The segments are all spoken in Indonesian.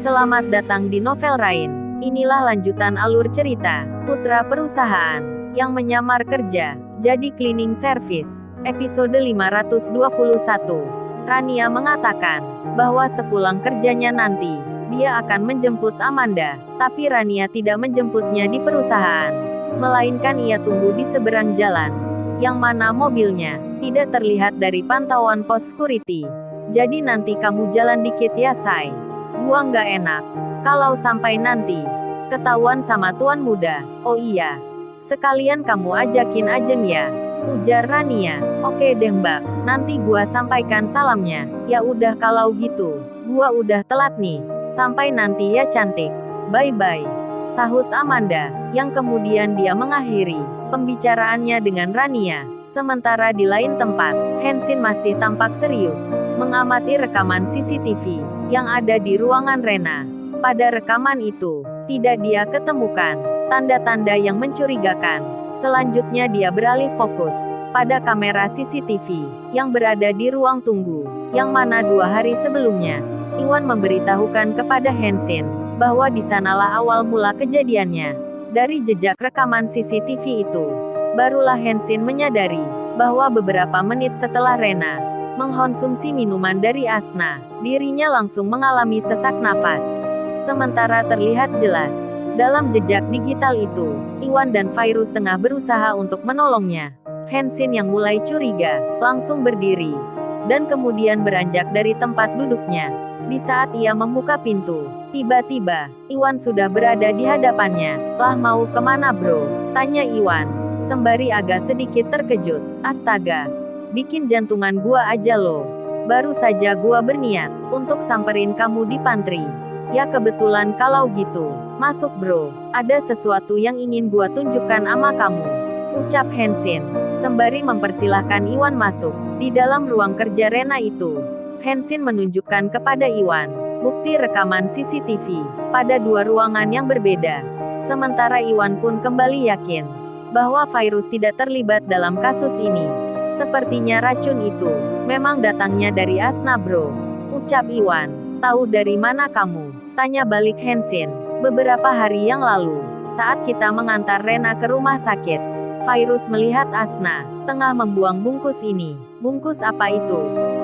Selamat datang di Novel Rain. Inilah lanjutan alur cerita, Putra Perusahaan, yang menyamar kerja, jadi cleaning service. Episode 521. Rania mengatakan, bahwa sepulang kerjanya nanti, dia akan menjemput Amanda, tapi Rania tidak menjemputnya di perusahaan. Melainkan ia tunggu di seberang jalan, yang mana mobilnya, tidak terlihat dari pantauan pos security. Jadi nanti kamu jalan dikit ya say. Gua nggak enak kalau sampai nanti ketahuan sama tuan muda. Oh iya, sekalian kamu ajakin Ajeng ya, ujar Rania. Oke deh mbak, nanti gua sampaikan salamnya. Ya udah kalau gitu, gua udah telat nih. Sampai nanti ya cantik. Bye bye, sahut Amanda, yang kemudian dia mengakhiri pembicaraannya dengan Rania. Sementara di lain tempat, Hansin masih tampak serius mengamati rekaman CCTV yang ada di ruangan Rena. Pada rekaman itu, tidak dia ketemukan tanda-tanda yang mencurigakan. Selanjutnya dia beralih fokus pada kamera CCTV yang berada di ruang tunggu, yang mana 2 hari sebelumnya, Iwan memberitahukan kepada Hansin bahwa di sanalah awal mula kejadiannya. Dari jejak rekaman CCTV itu, barulah Hansin menyadari bahwa beberapa menit setelah Rena mengkonsumsi minuman dari Asna, dirinya langsung mengalami sesak nafas. Sementara terlihat jelas, dalam jejak digital itu, Iwan dan Virus tengah berusaha untuk menolongnya. Hansin yang mulai curiga, langsung berdiri, dan kemudian beranjak dari tempat duduknya. Di saat ia membuka pintu, tiba-tiba, Iwan sudah berada di hadapannya. Lah mau kemana bro? Tanya Iwan, sembari agak sedikit terkejut. Astaga, bikin jantungan gua aja loh. Baru saja gua berniat untuk samperin kamu di pantry. Ya kebetulan kalau gitu, masuk bro. Ada sesuatu yang ingin gua tunjukkan ama kamu, ucap Hansin, sembari mempersilahkan Iwan masuk. Di dalam ruang kerja Rena itu, Hansin menunjukkan kepada Iwan bukti rekaman CCTV pada 2 ruangan yang berbeda. Sementara Iwan pun kembali yakin bahwa Virus tidak terlibat dalam kasus ini. Sepertinya racun itu memang datangnya dari Asna bro, ucap Iwan. Tahu dari mana kamu? Tanya balik Hansin. Beberapa hari yang lalu, saat kita mengantar Rena ke rumah sakit, Virus melihat Asna tengah membuang bungkus ini. Bungkus apa itu?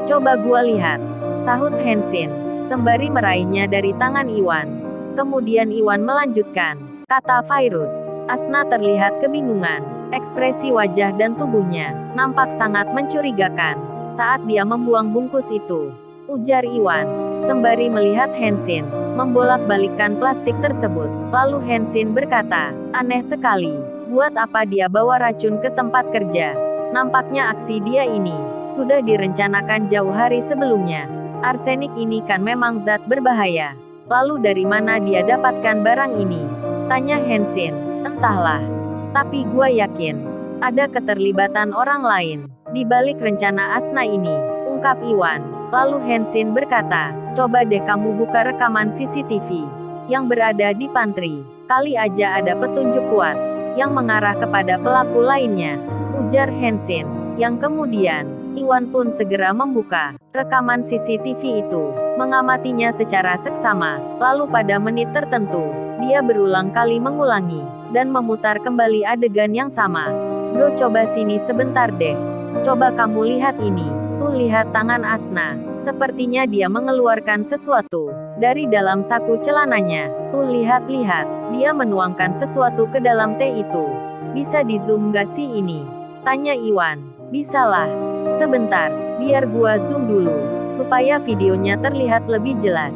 Coba gua lihat, sahut Hansin, sembari meraihnya dari tangan Iwan. Kemudian Iwan melanjutkan, kata Virus. Asna terlihat kebingungan. Ekspresi wajah dan tubuhnya nampak sangat mencurigakan saat dia membuang bungkus itu, ujar Iwan, sembari melihat Hansin membolak-balikkan plastik tersebut. Lalu Hansin berkata, aneh sekali, buat apa dia bawa racun ke tempat kerja? Nampaknya aksi dia ini sudah direncanakan jauh hari sebelumnya. Arsenik ini kan memang zat berbahaya. Lalu dari mana dia dapatkan barang ini? Tanya Hansin. Entahlah, tapi gua yakin ada keterlibatan orang lain di balik rencana Asna ini, ungkap Iwan. Lalu Hansin berkata, coba deh kamu buka rekaman CCTV yang berada di pantry. Kali aja ada petunjuk kuat yang mengarah kepada pelaku lainnya, ujar Hansin. Yang kemudian, Iwan pun segera membuka rekaman CCTV itu, mengamatinya secara seksama. Lalu pada menit tertentu, dia berulang kali mengulangi dan memutar kembali adegan yang sama. Bro coba sini sebentar deh. Coba kamu lihat ini. Tuh lihat tangan Asna. Sepertinya dia mengeluarkan sesuatu dari dalam saku celananya. Tuh lihat-lihat. Dia menuangkan sesuatu ke dalam teh itu. Bisa di zoom gak sih ini? Tanya Iwan. Bisalah. Sebentar, biar gua zoom dulu, supaya videonya terlihat lebih jelas,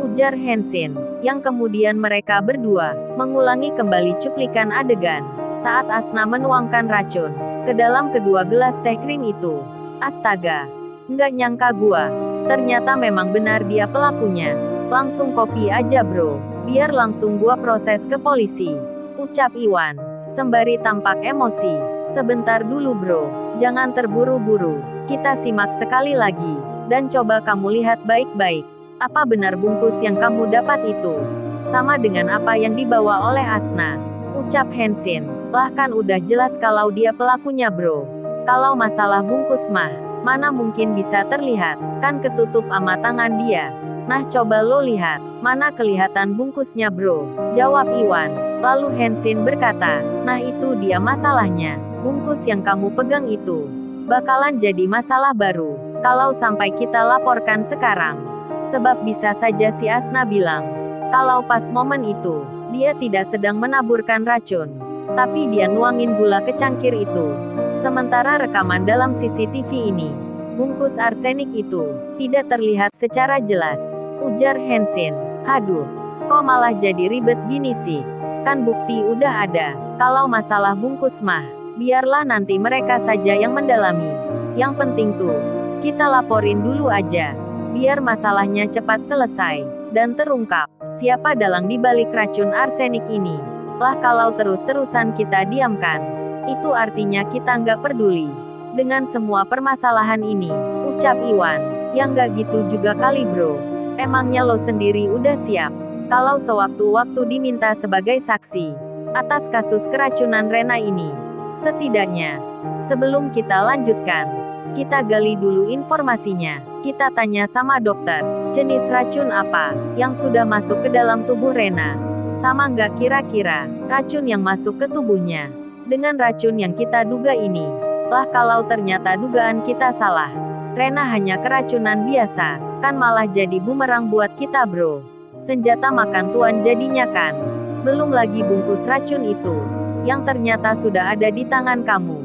ujar Hansin. Yang kemudian mereka berdua mengulangi kembali cuplikan adegan saat Asna menuangkan racun ke dalam kedua gelas teh krim itu. Astaga, nggak nyangka gua, ternyata memang benar dia pelakunya. Langsung copy aja bro, biar langsung gua proses ke polisi, ucap Iwan, sembari tampak emosi. Sebentar dulu bro, jangan terburu-buru, kita simak sekali lagi, dan coba kamu lihat baik-baik. Apa benar bungkus yang kamu dapat itu sama dengan apa yang dibawa oleh Asna? Ucap Hansin. Lah kan udah jelas kalau dia pelakunya bro. Kalau masalah bungkus mah, mana mungkin bisa terlihat, kan ketutup ama tangan dia. Nah coba lo lihat, mana kelihatan bungkusnya bro? Jawab Iwan. Lalu Hansin berkata, nah itu dia masalahnya. Bungkus yang kamu pegang itu bakalan jadi masalah baru kalau sampai kita laporkan sekarang. Sebab bisa saja si Asna bilang, kalau pas momen itu, dia tidak sedang menaburkan racun, tapi dia nuangin gula ke cangkir itu. Sementara rekaman dalam CCTV ini, bungkus arsenik itu tidak terlihat secara jelas. Ujar Hansin. Aduh, kok malah jadi ribet gini sih? Kan bukti udah ada. Kalau masalah bungkus mah, biarlah nanti mereka saja yang mendalami. Yang penting tuh, kita laporin dulu aja. Biar masalahnya cepat selesai dan terungkap siapa dalang dibalik racun arsenik ini. Lah kalau terus-terusan kita diamkan, itu artinya kita nggak peduli dengan semua permasalahan ini. Ucap Iwan. Yang nggak gitu juga kali bro. Emangnya lo sendiri udah siap kalau sewaktu-waktu diminta sebagai saksi atas kasus keracunan Rena ini? Setidaknya, sebelum kita lanjutkan, kita gali dulu informasinya. Kita tanya sama dokter, jenis racun apa yang sudah masuk ke dalam tubuh Rena? Sama nggak kira-kira racun yang masuk ke tubuhnya dengan racun yang kita duga ini? Lah kalau ternyata dugaan kita salah, Rena hanya keracunan biasa, kan malah jadi bumerang buat kita bro. Senjata makan tuan jadinya kan. Belum lagi bungkus racun itu yang ternyata sudah ada di tangan kamu.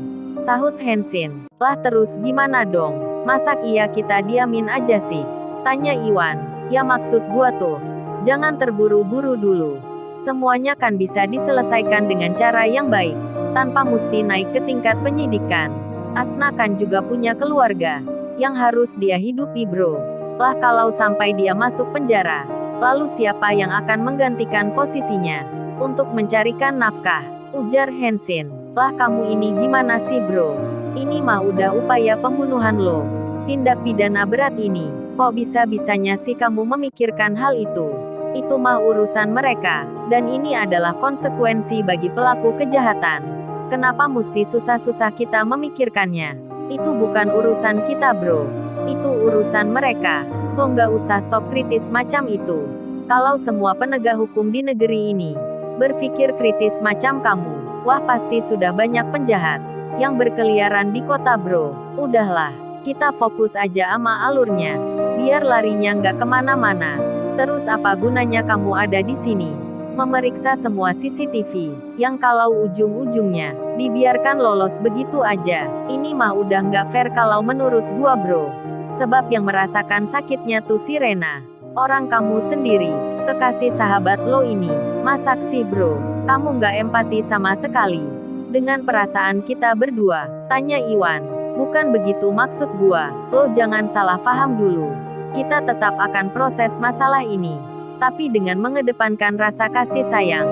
Sahut Hansin. Lah terus gimana dong? Masak iya kita diamin aja sih? Tanya Iwan. Ya maksud gua tuh, jangan terburu-buru dulu. Semuanya kan bisa diselesaikan dengan cara yang baik, tanpa mesti naik ke tingkat penyidikan. Asna kan juga punya keluarga yang harus dia hidupi bro. Lah kalau sampai dia masuk penjara, lalu siapa yang akan menggantikan posisinya untuk mencarikan nafkah? Ujar Hansin. Lah kamu ini gimana sih bro? Ini mah udah upaya pembunuhan loh. Tindak pidana berat ini. Kok bisa-bisanya sih kamu memikirkan hal itu? Itu mah urusan mereka. Dan ini adalah konsekuensi bagi pelaku kejahatan. Kenapa mesti susah-susah kita memikirkannya? Itu bukan urusan kita bro. Itu urusan mereka. So nggak usah sok kritis macam itu. Kalau semua penegak hukum di negeri ini berpikir kritis macam kamu, wah pasti sudah banyak penjahat yang berkeliaran di kota bro. Udahlah, kita fokus aja sama alurnya, biar larinya nggak kemana-mana. Terus apa gunanya kamu ada di sini, memeriksa semua CCTV, yang kalau ujung-ujungnya dibiarkan lolos begitu aja? Ini mah udah nggak fair kalau menurut gua bro. Sebab yang merasakan sakitnya tuh si Rena, orang kamu sendiri, kekasih sahabat lo ini. Masak sih bro, kamu nggak empati sama sekali dengan perasaan kita berdua? Tanya Iwan. Bukan begitu maksud gua, lo jangan salah paham dulu. Kita tetap akan proses masalah ini, tapi dengan mengedepankan rasa kasih sayang,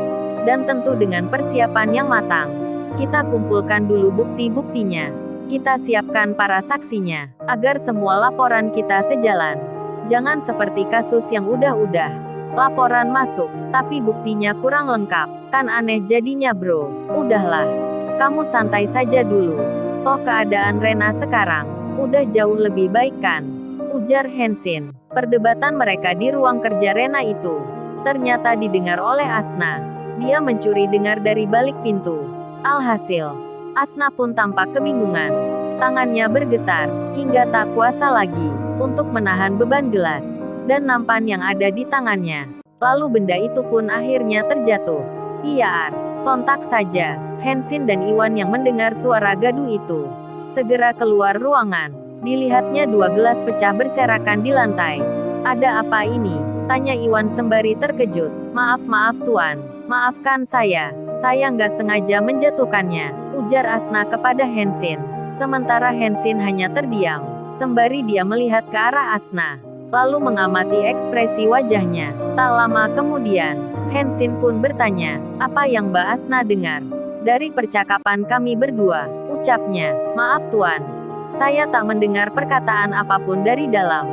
dan tentu dengan persiapan yang matang. Kita kumpulkan dulu bukti-buktinya, kita siapkan para saksinya, agar semua laporan kita sejalan. Jangan seperti kasus yang udah-udah, laporan masuk, tapi buktinya kurang lengkap, kan aneh jadinya bro. Udahlah, kamu santai saja dulu. Toh keadaan Rena sekarang udah jauh lebih baik kan? Ujar Hansin. Perdebatan mereka di ruang kerja Rena itu ternyata didengar oleh Asna. Dia mencuri dengar dari balik pintu. Alhasil, Asna pun tampak kebingungan. Tangannya bergetar hingga tak kuasa lagi untuk menahan beban gelas dan nampan yang ada di tangannya. Lalu benda itu pun akhirnya terjatuh. Iya, sontak saja Hansin dan Iwan yang mendengar suara gaduh itu segera keluar ruangan. Dilihatnya dua gelas pecah berserakan di lantai. Ada apa ini? Tanya Iwan sembari terkejut. Maaf tuan, maafkan saya nggak sengaja menjatuhkannya, ujar Asna kepada Hansin. Sementara Hansin hanya terdiam, sembari dia melihat ke arah Asna, lalu mengamati ekspresi wajahnya. Tak lama kemudian, Hansin pun bertanya, apa yang Mbak Asna dengar dari percakapan kami berdua? Ucapnya, maaf tuan, saya tak mendengar perkataan apapun dari dalam.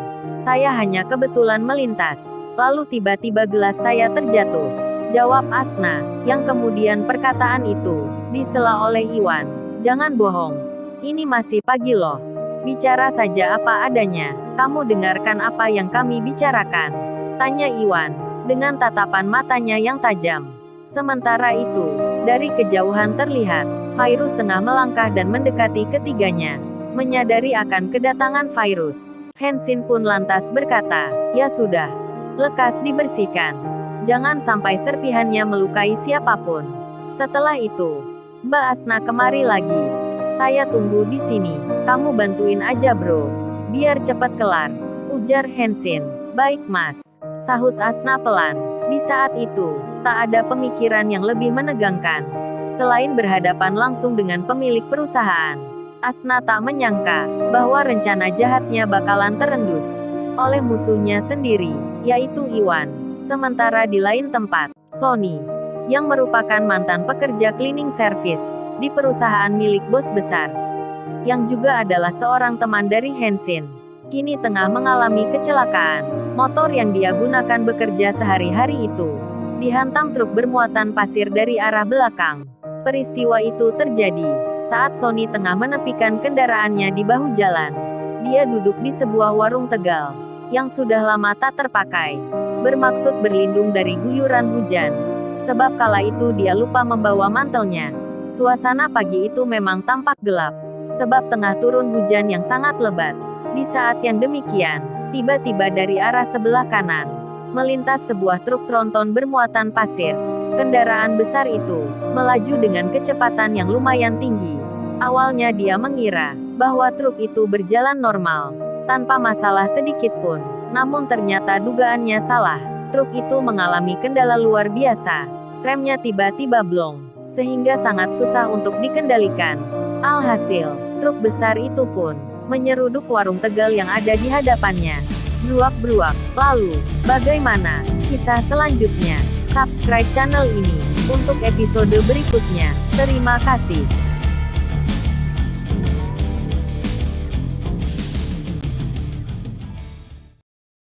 Saya hanya kebetulan melintas, lalu tiba-tiba gelas saya terjatuh, jawab Asna, yang kemudian perkataan itu disela oleh Iwan. Jangan bohong, ini masih pagi loh. Bicara saja apa adanya. Kamu dengarkan apa yang kami bicarakan? Tanya Iwan, dengan tatapan matanya yang tajam. Sementara itu, dari kejauhan terlihat, Virus tengah melangkah dan mendekati ketiganya. Menyadari akan kedatangan Virus, Hansin pun lantas berkata, "Ya sudah, lekas dibersihkan. Jangan sampai serpihannya melukai siapapun." Setelah itu, Mbak Asna kemari lagi. "Saya tunggu di sini. Kamu bantuin aja bro. Biar cepat kelar," ujar Hansin. "Baik mas," sahut Asna pelan. Di saat itu, tak ada pemikiran yang lebih menegangkan selain berhadapan langsung dengan pemilik perusahaan. Asna tak menyangka bahwa rencana jahatnya bakalan terendus oleh musuhnya sendiri, yaitu Iwan. Sementara di lain tempat, Sony, yang merupakan mantan pekerja cleaning service di perusahaan milik bos besar, yang juga adalah seorang teman dari Hansin, kini tengah mengalami kecelakaan. Motor yang dia gunakan bekerja sehari-hari itu dihantam truk bermuatan pasir dari arah belakang. Peristiwa itu terjadi saat Sony tengah menepikan kendaraannya di bahu jalan. Dia duduk di sebuah warung Tegal yang sudah lama tak terpakai, bermaksud berlindung dari guyuran hujan. Sebab kala itu dia lupa membawa mantelnya. Suasana pagi itu memang tampak gelap, sebab tengah turun hujan yang sangat lebat. Di saat yang demikian, tiba-tiba dari arah sebelah kanan, melintas sebuah truk tronton bermuatan pasir. Kendaraan besar itu melaju dengan kecepatan yang lumayan tinggi. Awalnya dia mengira bahwa truk itu berjalan normal, tanpa masalah sedikit pun. Namun ternyata dugaannya salah. Truk itu mengalami kendala luar biasa. Remnya tiba-tiba blong, sehingga sangat susah untuk dikendalikan. Alhasil, truk besar itu pun menyeruduk warung Tegal yang ada di hadapannya. Bruak-bruak. Lalu, bagaimana kisah selanjutnya? Subscribe channel ini untuk episode berikutnya. Terima kasih.